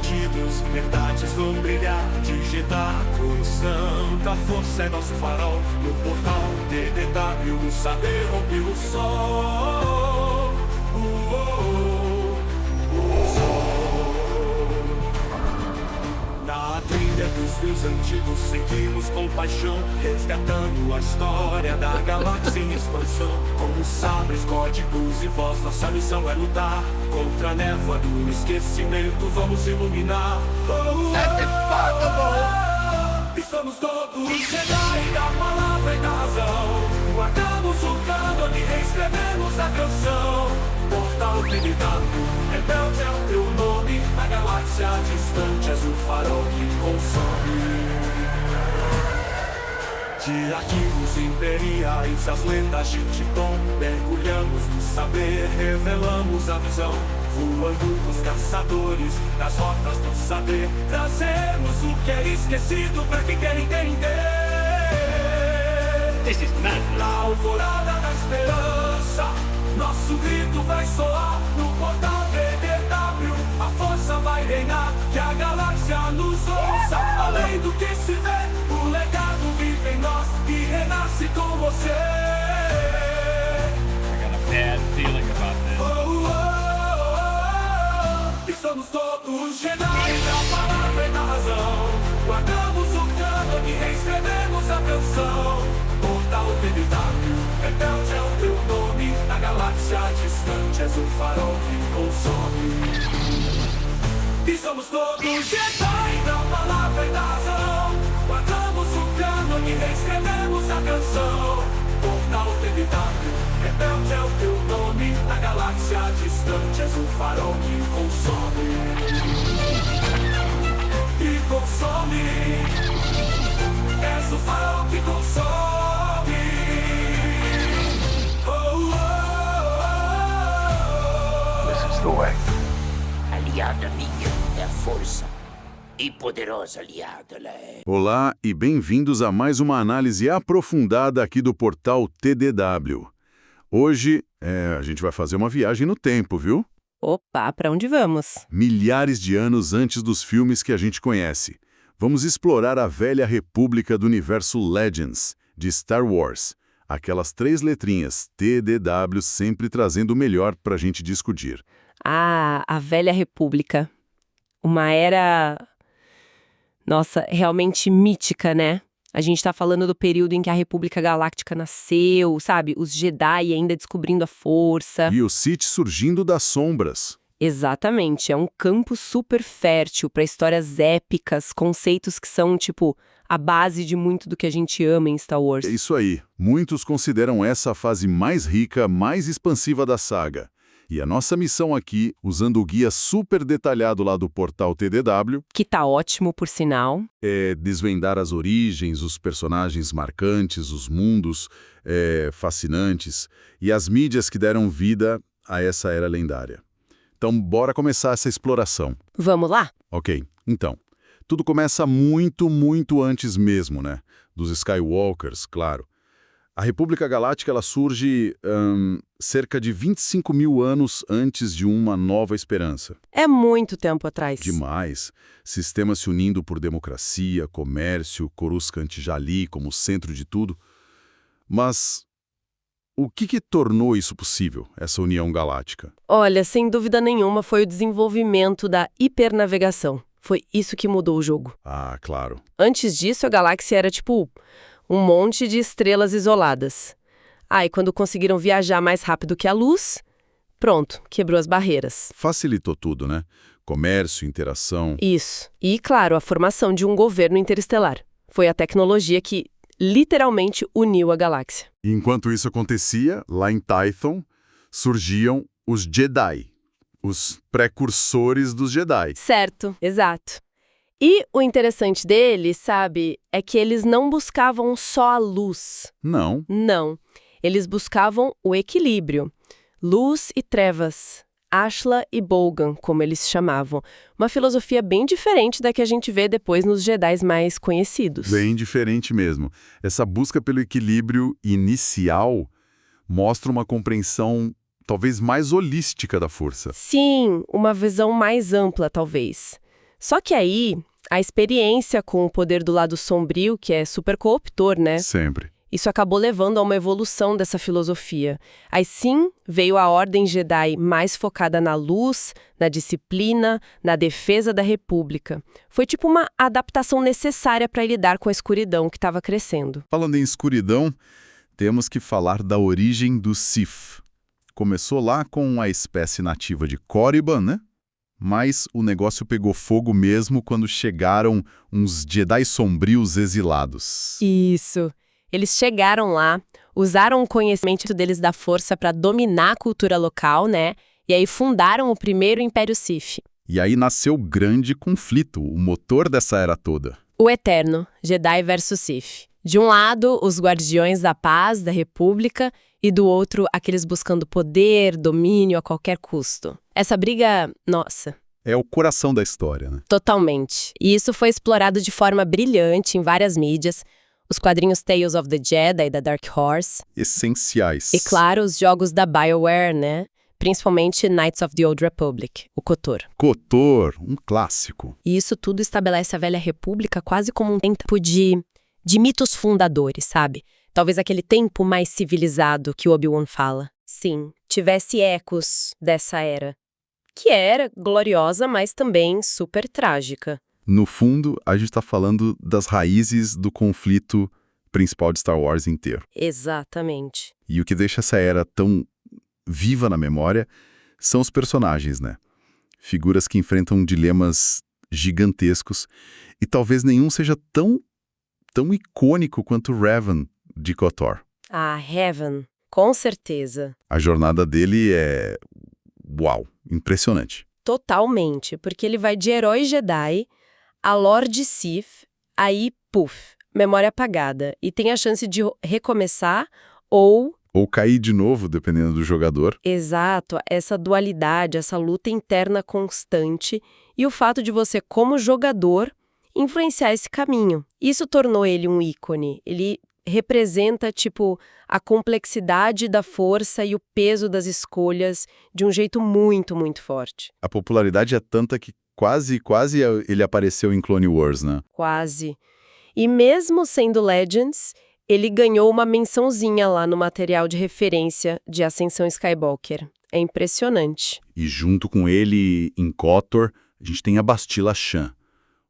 sentidos, verdades vão brilhar. Digitar com santa força é nosso farol. No portal TDW o saber rompe o sol. Na trilha dos rios antigos seguimos com paixão, resgatando a história da galáxia em expansão. Com sabres, códigos e voz, nossa missão é lutar contra a névoa do esquecimento, vamos iluminar. E somos todos Jedi da palavra e da razão. Guardamos o cânone, reescrevemos a canção. Portal TDW, rebelde é o teu nome. Na galáxia distante és o farol que consome. De arquivos imperiais, as lendas de Titã, mergulhamos no saber, revelamos a visão. Voando com os caçadores, nas rotas do saber, trazemos o que é esquecido pra quem quer entender. This is madness. Na alvorada da esperança, nosso grito vai soar no portal TDW. A força vai reinar, que a galáxia nos ouça. Além do que se vê, o legado vive em nós e renasce com você. I got a bad feeling about this. E somos todos Jedi da palavra e da razão. Guardamos o cânone e reescrevemos a canção. Portal TDW, rebelde é o teu nome. Na galáxia distante és o farol que consome. E somos todos Jedi da palavra e da razão. Guardamos o cânone e reescrevemos a canção. Portal TDW, rebelde é o teu nome. Na galáxia distante és o farol que consome. Que consome. És o farol que consome. This is the way. Aliada minha é a força. E poderosa aliada ela é. Olá e bem-vindos a mais uma análise aprofundada aqui do portal TDW. Hoje, a gente vai fazer uma viagem no tempo, viu? Opa, pra onde vamos? Milhares de anos antes dos filmes que a gente conhece. Vamos explorar a velha república do universo Legends, de Star Wars. Aquelas 3 letrinhas, TDW, sempre trazendo o melhor pra gente discutir. Ah, a Velha República. Uma era... Nossa, realmente mítica, né? A gente tá falando do período em que a República Galáctica nasceu, sabe? Os Jedi ainda descobrindo a força. E o Sith surgindo das sombras. Exatamente, é um campo super fértil para histórias épicas, conceitos que são, tipo, a base de muito do que a gente ama em Star Wars. É isso aí. Muitos consideram essa a fase mais rica, mais expansiva da saga. E a nossa missão aqui, usando o guia super detalhado lá do portal TDW, Que tá ótimo, por sinal. é desvendar as origens, os personagens marcantes, os mundos fascinantes e as mídias que deram vida a essa era lendária. Então, bora começar essa exploração. Vamos lá? Ok, então, tudo começa muito, muito antes mesmo, né? Dos Skywalkers, claro. A República Galáctica ela surge cerca de 25 mil anos antes de Uma Nova Esperança. É muito tempo atrás. Demais. Sistemas se unindo por democracia, comércio, Coruscant Jali como centro de tudo. Mas o que tornou isso possível, essa união galáctica? Olha, sem dúvida nenhuma foi o desenvolvimento da hipernavegação. Foi isso que mudou o jogo. Ah, claro. Antes disso, a galáxia era tipo um monte de estrelas isoladas. E quando conseguiram viajar mais rápido que a luz, pronto, quebrou as barreiras. Facilitou tudo, né? Comércio, interação. Isso. E, claro, a formação de um governo interestelar. Foi a tecnologia que literalmente uniu a galáxia. E enquanto isso acontecia, lá em Tython, surgiam os Jedi, os precursores dos Jedi. Certo, exato. E o interessante deles, sabe, é que eles não buscavam só a luz. Não. Não. Eles buscavam o equilíbrio. Luz e trevas. Ashla e Bolgan, como eles chamavam. Uma filosofia bem diferente da que a gente vê depois nos Jedis mais conhecidos. Bem diferente mesmo. Essa busca pelo equilíbrio inicial mostra uma compreensão talvez mais holística da força. Sim, uma visão mais ampla, talvez. Só que aí, a experiência com o poder do lado sombrio, que é super cooptor, né? Sempre. Isso acabou levando a uma evolução dessa filosofia. Aí sim, veio a Ordem Jedi mais focada na luz, na disciplina, na defesa da República. Foi tipo uma adaptação necessária para lidar com a escuridão que estava crescendo. Falando em escuridão, temos que falar da origem do Sith. Começou lá com a espécie nativa de Korriban, né? Mas o negócio pegou fogo mesmo quando chegaram uns Jedi sombrios exilados. Isso. Eles chegaram lá, usaram o conhecimento deles da força para dominar a cultura local, né? E aí fundaram o primeiro Império Sith. E aí nasceu o grande conflito, o motor dessa era toda. O eterno, Jedi versus Sith. De um lado, os guardiões da paz, da República, e do outro, aqueles buscando poder, domínio a qualquer custo. Essa briga, nossa, É o coração da história, né? totalmente. E isso foi explorado de forma brilhante em várias mídias. Os quadrinhos Tales of the Jedi e da Dark Horse. Essenciais. E, claro, os jogos da BioWare, né? Principalmente Knights of the Old Republic, o KOTOR. KOTOR, um clássico. E isso tudo estabelece a Velha República quase como um tempo de mitos fundadores, sabe? Talvez aquele tempo mais civilizado que o Obi-Wan fala. Sim, tivesse ecos dessa era. Que era gloriosa, mas também super trágica. No fundo, a gente está falando das raízes do conflito principal de Star Wars inteiro. Exatamente. E o que deixa essa era tão viva na memória são os personagens, né? Figuras que enfrentam dilemas gigantescos e talvez nenhum seja tão icônico quanto Revan de KOTOR. Ah, Heaven, com certeza. A jornada dele é... uau, impressionante. Totalmente, porque ele vai de herói Jedi a Lord Sith, aí, puf, memória apagada. E tem a chance de recomeçar ou... Ou cair de novo, dependendo do jogador. Exato, essa dualidade, essa luta interna constante e o fato de você, como jogador, influenciar esse caminho. Isso tornou ele um ícone. Ele representa, tipo, a complexidade da força e o peso das escolhas de um jeito muito, muito forte. A popularidade é tanta que quase ele apareceu em Clone Wars, né? Quase. E mesmo sendo Legends, ele ganhou uma mençãozinha lá no material de referência de Ascensão Skywalker. É impressionante. E junto com ele, em KOTOR, a gente tem a Bastila Shan,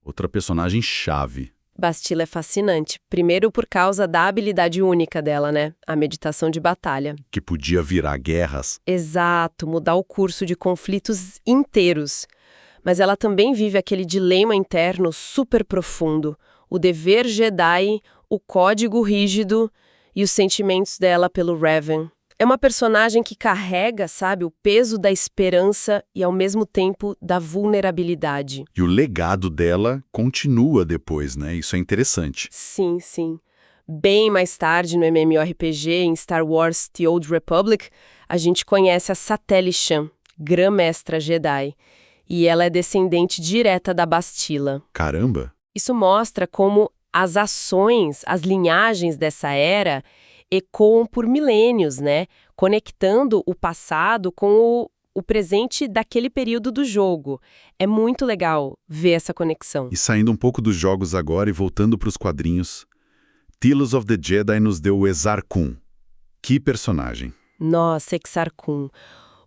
outra personagem chave. Bastila é fascinante. Primeiro por causa da habilidade única dela, né? A meditação de batalha. Que podia virar guerras. Exato, mudar o curso de conflitos inteiros. Mas ela também vive aquele dilema interno super profundo. O dever Jedi, o código rígido e os sentimentos dela pelo Revan. É uma personagem que carrega, sabe, o peso da esperança e, ao mesmo tempo, da vulnerabilidade. E o legado dela continua depois, né? Isso é interessante. Sim, sim. Bem mais tarde, no MMORPG, em Star Wars The Old Republic, a gente conhece a Satele Shan, Grã-Mestra Jedi. E ela é descendente direta da Bastila. Caramba! Isso mostra como as ações, as linhagens dessa era ecoam por milênios, né? Conectando o passado com o presente daquele período do jogo. É muito legal ver essa conexão. E saindo um pouco dos jogos agora e voltando para os quadrinhos, Tales of the Jedi nos deu o Exar Kun. Que personagem! Nossa, Exar Kun.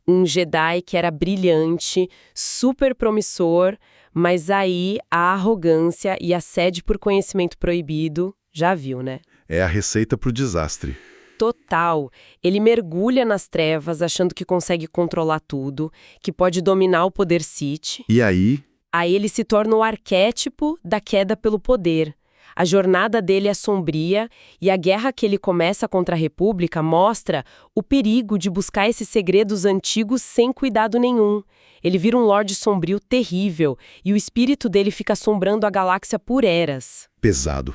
Um Jedi que era brilhante, super promissor, mas aí a arrogância e a sede por conhecimento proibido, já viu, né? É a receita para o desastre. Total. Ele mergulha nas trevas achando que consegue controlar tudo, que pode dominar o poder Sith. E aí? Aí ele se torna o arquétipo da queda pelo poder. A jornada dele é sombria e a guerra que ele começa contra a República mostra o perigo de buscar esses segredos antigos sem cuidado nenhum. Ele vira um Lorde Sombrio terrível e o espírito dele fica assombrando a galáxia por eras. Pesado.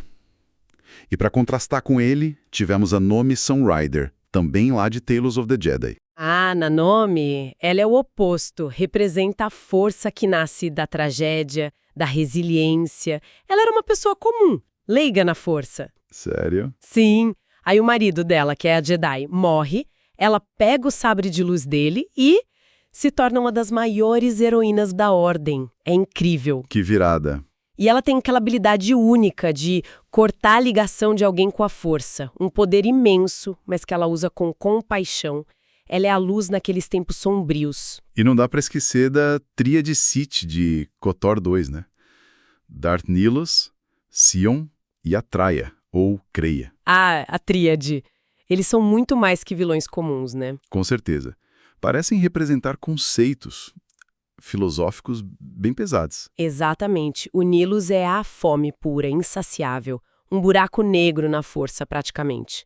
E para contrastar com ele, tivemos a Nomi Sunrider, também lá de Tales of the Jedi. Ah, Nanomi, ela é o oposto, representa a força que nasce da tragédia, da resiliência. Ela era uma pessoa comum, leiga na força. Sério? Sim. Aí o marido dela, que é a Jedi, morre, ela pega o sabre de luz dele e se torna uma das maiores heroínas da Ordem. É incrível. Que virada. E ela tem aquela habilidade única de cortar a ligação de alguém com a força. Um poder imenso, mas que ela usa com compaixão. Ela é a luz naqueles tempos sombrios. E não dá pra esquecer da tríade Sith de KOTOR 2, né? Darth Nihilus, Sion e Atreia, ou Creia. Ah, a tríade. Eles são muito mais que vilões comuns, né? Com certeza. Parecem representar conceitos filosóficos bem pesados. Exatamente. O Nihilus é a fome pura, insaciável. Um buraco negro na força, praticamente.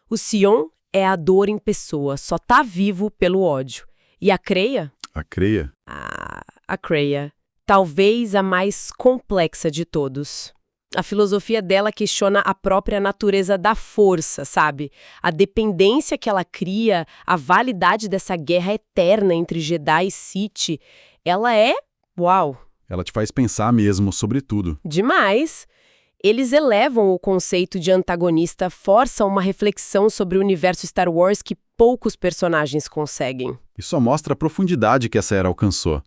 O Sion é a dor em pessoa, só tá vivo pelo ódio. E a Creia? A Creia? A Creia. Talvez a mais complexa de todos. A filosofia dela questiona a própria natureza da força, sabe? A dependência que ela cria, a validade dessa guerra eterna entre Jedi e Sith. Ela é... Uau! Ela te faz pensar mesmo sobre tudo. Demais! Eles elevam o conceito de antagonista, forçam uma reflexão sobre o universo Star Wars que poucos personagens conseguem. E só mostra a profundidade que essa era alcançou.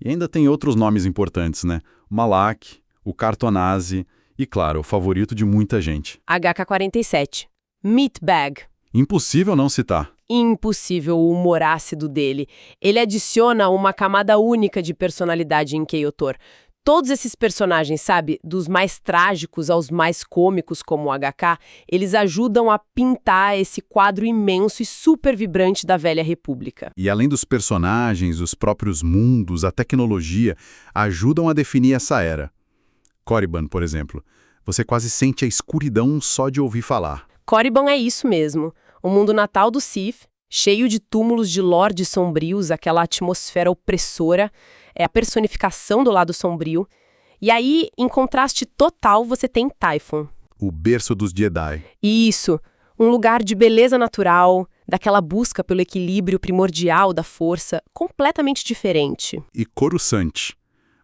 E ainda tem outros nomes importantes, né? O Malak, o Cartonase e, claro, o favorito de muita gente. HK-47. Meatbag. Impossível não citar. Impossível o humor ácido dele. Ele adiciona uma camada única de personalidade em KOTOR. Todos esses personagens, sabe, dos mais trágicos aos mais cômicos como o HK, eles ajudam a pintar esse quadro imenso e super vibrante da Velha República. E além dos personagens, os próprios mundos, a tecnologia, ajudam a definir essa era. Korriban, por exemplo. Você quase sente a escuridão só de ouvir falar. Korriban é isso mesmo. O mundo natal do Sith, cheio de túmulos de lordes sombrios, aquela atmosfera opressora, é a personificação do lado sombrio. E aí, em contraste total, você tem Typhon. O berço dos Jedi. Isso, um lugar de beleza natural, daquela busca pelo equilíbrio primordial da força, completamente diferente. E Coruscant.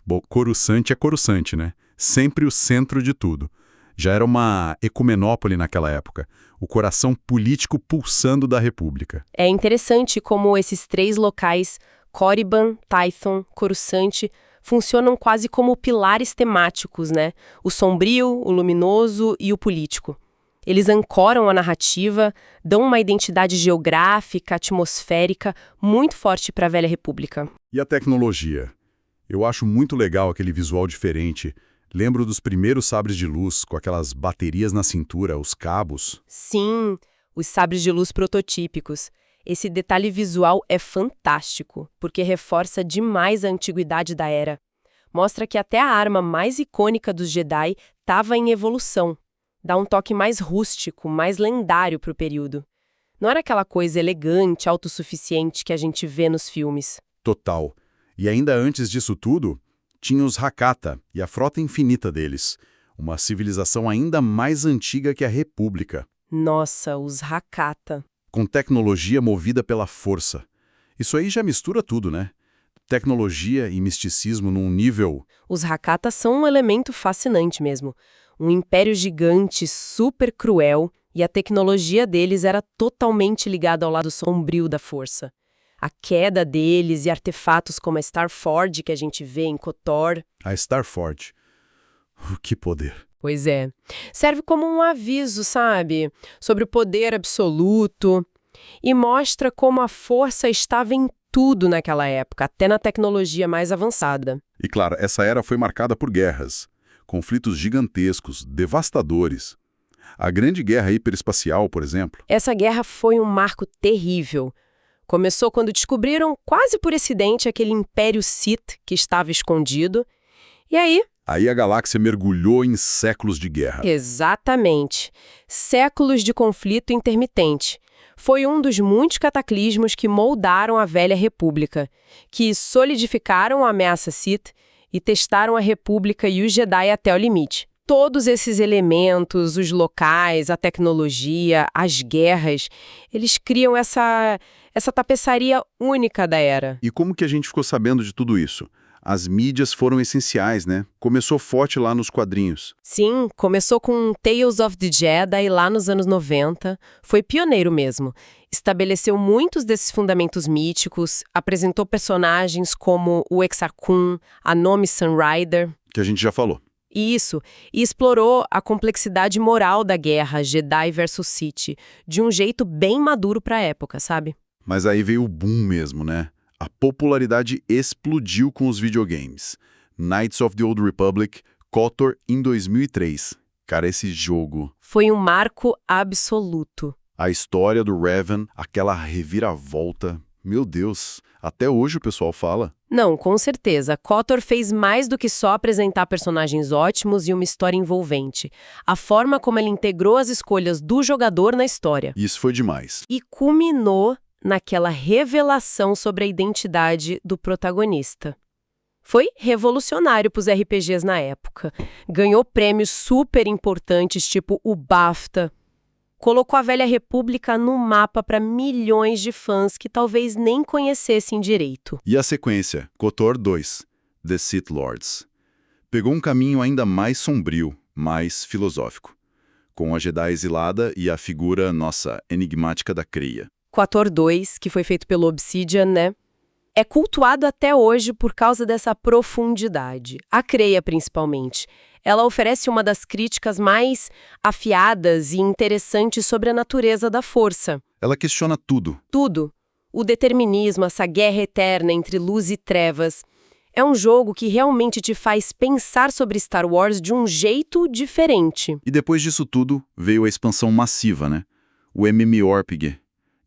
Bom, Coruscant é Coruscant, né? Sempre o centro de tudo. Já era uma ecumenópole naquela época, o coração político pulsando da República. É interessante como esses três locais, Korriban, Tython, Coruscant, funcionam quase como pilares temáticos, né? O sombrio, o luminoso e o político. Eles ancoram a narrativa, dão uma identidade geográfica, atmosférica, muito forte para a Velha República. E a tecnologia? Eu acho muito legal aquele visual diferente. Lembro dos primeiros sabres de luz, com aquelas baterias na cintura, os cabos. Sim, os sabres de luz prototípicos. Esse detalhe visual é fantástico, porque reforça demais a antiguidade da era. Mostra que até a arma mais icônica dos Jedi estava em evolução. Dá um toque mais rústico, mais lendário para o período. Não era aquela coisa elegante, autossuficiente que a gente vê nos filmes. Total. E ainda antes disso tudo, tinha os Hakata e a frota infinita deles. Uma civilização ainda mais antiga que a República. Nossa, os Hakata. Com tecnologia movida pela força. Isso aí já mistura tudo, né? Tecnologia e misticismo num nível... Os Hakata são um elemento fascinante mesmo. Um império gigante, super cruel, e a tecnologia deles era totalmente ligada ao lado sombrio da força. A queda deles e artefatos como a Starforge que a gente vê em KOTOR. A Starforge. Que poder. Pois é. Serve como um aviso, sabe? Sobre o poder absoluto. E mostra como a força estava em tudo naquela época, até na tecnologia mais avançada. E claro, essa era foi marcada por guerras. Conflitos gigantescos, devastadores. A Grande Guerra Hiperespacial, por exemplo. Essa guerra foi um marco terrível. Começou quando descobriram, quase por acidente, aquele Império Sith que estava escondido. E aí... Aí a galáxia mergulhou em séculos de guerra. Exatamente. Séculos de conflito intermitente. Foi um dos muitos cataclismos que moldaram a Velha República, que solidificaram a ameaça Sith e testaram a República e os Jedi até o limite. Todos esses elementos, os locais, a tecnologia, as guerras, eles criam essa tapeçaria única da era. E como que a gente ficou sabendo de tudo isso? as mídias foram essenciais, né? Começou forte lá nos quadrinhos. Sim, começou com Tales of the Jedi lá nos anos 90, foi pioneiro mesmo. Estabeleceu muitos desses fundamentos míticos, apresentou personagens como o Exar-Kun, a Nomi Sunrider. Que a gente já falou. Isso, e explorou a complexidade moral da guerra Jedi versus Sith, de um jeito bem maduro pra época, sabe? Mas aí veio o boom mesmo, né? A popularidade explodiu com os videogames. Knights of the Old Republic, KOTOR em 2003. Cara, esse jogo... Foi um marco absoluto. A história do Revan, aquela reviravolta... Meu Deus, até hoje o pessoal fala. Não, com certeza. KOTOR fez mais do que só apresentar personagens ótimos e uma história envolvente. A forma como ele integrou as escolhas do jogador na história. Isso foi demais. E culminou naquela revelação sobre a identidade do protagonista. Foi revolucionário para os RPGs na época. Ganhou prêmios super importantes, tipo o BAFTA. Colocou a Velha República no mapa para milhões de fãs que talvez nem conhecessem direito. E a sequência, KOTOR 2, The Sith Lords. Pegou um caminho ainda mais sombrio, mais filosófico, com a Jedi exilada e a figura, nossa, enigmática da Kreia. KOTOR 2, que foi feito pelo Obsidian, né? É cultuado até hoje por causa dessa profundidade. A Kreia, principalmente. Ela oferece uma das críticas mais afiadas e interessantes sobre a natureza da força. Ela questiona tudo. Tudo. O determinismo, essa guerra eterna entre luz e trevas. É um jogo que realmente te faz pensar sobre Star Wars de um jeito diferente. E depois disso tudo, veio a expansão massiva, né? O MMORPG.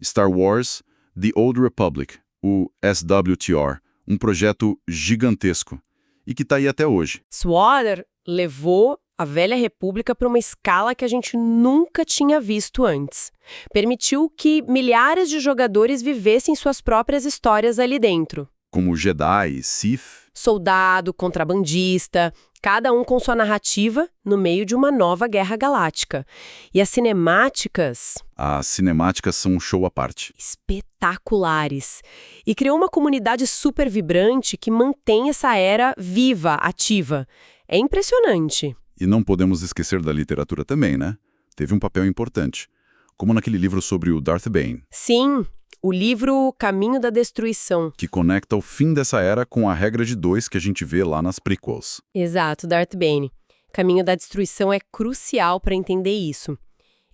Star Wars The Old Republic, o SWTR, um projeto gigantesco e que está aí até hoje. SWTR levou a Velha República para uma escala que a gente nunca tinha visto antes. Permitiu que milhares de jogadores vivessem suas próprias histórias ali dentro. Como Jedi, Sith... Soldado, contrabandista, cada um com sua narrativa no meio de uma nova guerra galáctica. E as cinemáticas... As cinemáticas são um show à parte. Espetaculares. E criou uma comunidade super vibrante que mantém essa era viva, ativa. É impressionante. E não podemos esquecer da literatura também, né? Teve um papel importante. Como naquele livro sobre o Darth Bane. Sim, o livro Caminho da Destruição. Que conecta o fim dessa era com a regra de 2 que a gente vê lá nas prequels. Exato, Darth Bane. Caminho da Destruição é crucial para entender isso.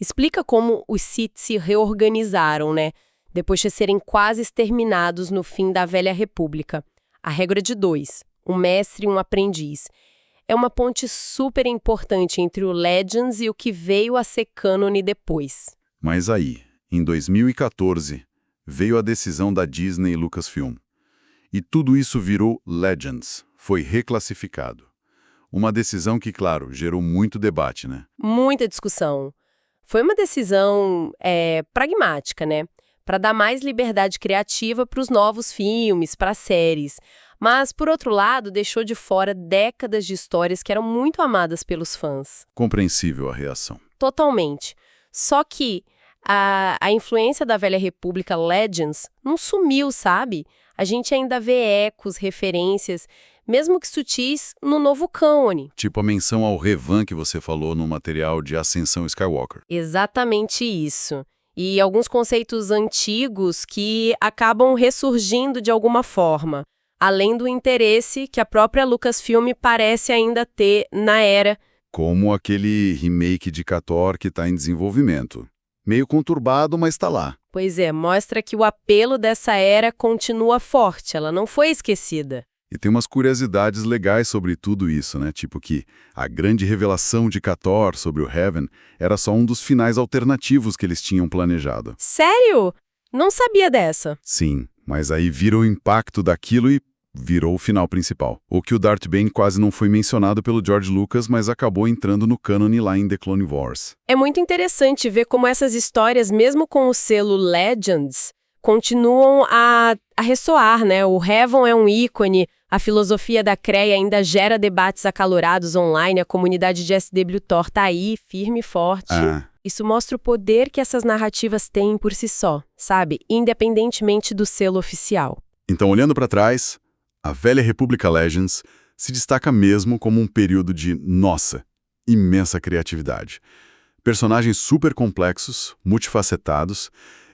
Explica como os Sith se reorganizaram, né? Depois de serem quase exterminados no fim da Velha República. A regra de 2, um mestre e um aprendiz. É uma ponte super importante entre o Legends e o que veio a ser cânone depois. Mas aí, em 2014, veio a decisão da Disney e Lucasfilm. E tudo isso virou Legends, foi reclassificado. Uma decisão que, claro, gerou muito debate, né? Muita discussão. Foi uma decisão pragmática, né? Para dar mais liberdade criativa para os novos filmes, para as séries. Mas, por outro lado, deixou de fora décadas de histórias que eram muito amadas pelos fãs. Compreensível a reação. Totalmente. Só que a influência da Velha República Legends não sumiu, sabe? A gente ainda vê ecos, referências, mesmo que sutis, no novo cânone. Tipo a menção ao Revan que você falou no material de Ascensão Skywalker. Exatamente isso. E alguns conceitos antigos que acabam ressurgindo de alguma forma, além do interesse que a própria Lucasfilm parece ainda ter na era. Como aquele remake de KOTOR que está em desenvolvimento. Meio conturbado, mas está lá. Pois é, mostra que o apelo dessa era continua forte, ela não foi esquecida. E tem umas curiosidades legais sobre tudo isso, né? Tipo que a grande revelação de KOTOR sobre o Heaven era só um dos finais alternativos que eles tinham planejado. Sério? Não sabia dessa. Sim, mas aí virou o impacto daquilo e virou o final principal. O que o Darth Bane quase não foi mencionado pelo George Lucas, mas acabou entrando no cânone lá em The Clone Wars. É muito interessante ver como essas histórias, mesmo com o selo Legends, continuam a ressoar, né? O Heaven é um ícone, a filosofia da Kreia ainda gera debates acalorados online, a comunidade de SWTOR tá aí, firme e forte. Isso mostra o poder que essas narrativas têm por si só, sabe? Independentemente do selo oficial. Então, olhando para trás, A Velha República Legends se destaca mesmo como um período de, nossa, imensa criatividade. Personagens super complexos, multifacetados,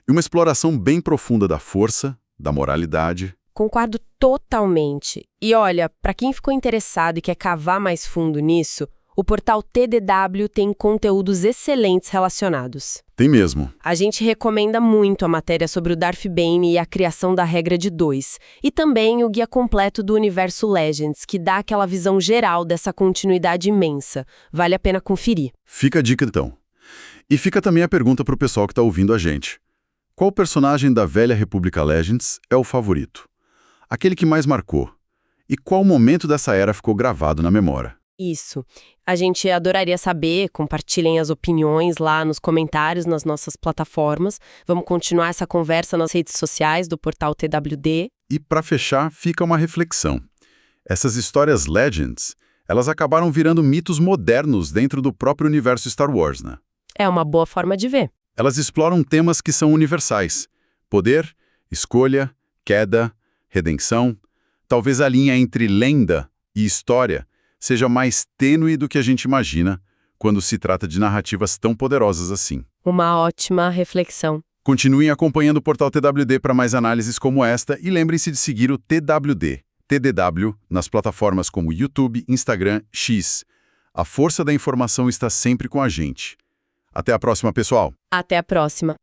e uma exploração bem profunda da força, da moralidade. Concordo totalmente. E olha, para quem ficou interessado e quer cavar mais fundo nisso, o portal TDW tem conteúdos excelentes relacionados. Tem mesmo. A gente recomenda muito a matéria sobre o Darth Bane e a criação da regra de 2, e também o guia completo do universo Legends, que dá aquela visão geral dessa continuidade imensa. Vale a pena conferir. Fica a dica então. E fica também a pergunta para o pessoal que está ouvindo a gente. Qual personagem da Velha República Legends é o favorito? Aquele que mais marcou? E qual momento dessa era ficou gravado na memória? Isso. A gente adoraria saber, compartilhem as opiniões lá nos comentários nas nossas plataformas. Vamos continuar essa conversa nas redes sociais do portal TWD. E para fechar, fica uma reflexão. Essas histórias Legends, elas acabaram virando mitos modernos dentro do próprio universo Star Wars, né? É uma boa forma de ver. Elas exploram temas que são universais. Poder, escolha, queda, redenção. Talvez a linha entre lenda e história seja mais tênue do que a gente imagina quando se trata de narrativas tão poderosas assim. Uma ótima reflexão. Continuem acompanhando o portal TWD para mais análises como esta e lembrem-se de seguir o TDW, nas plataformas como YouTube, Instagram, X. A força da informação está sempre com a gente. Até a próxima, pessoal! Até a próxima.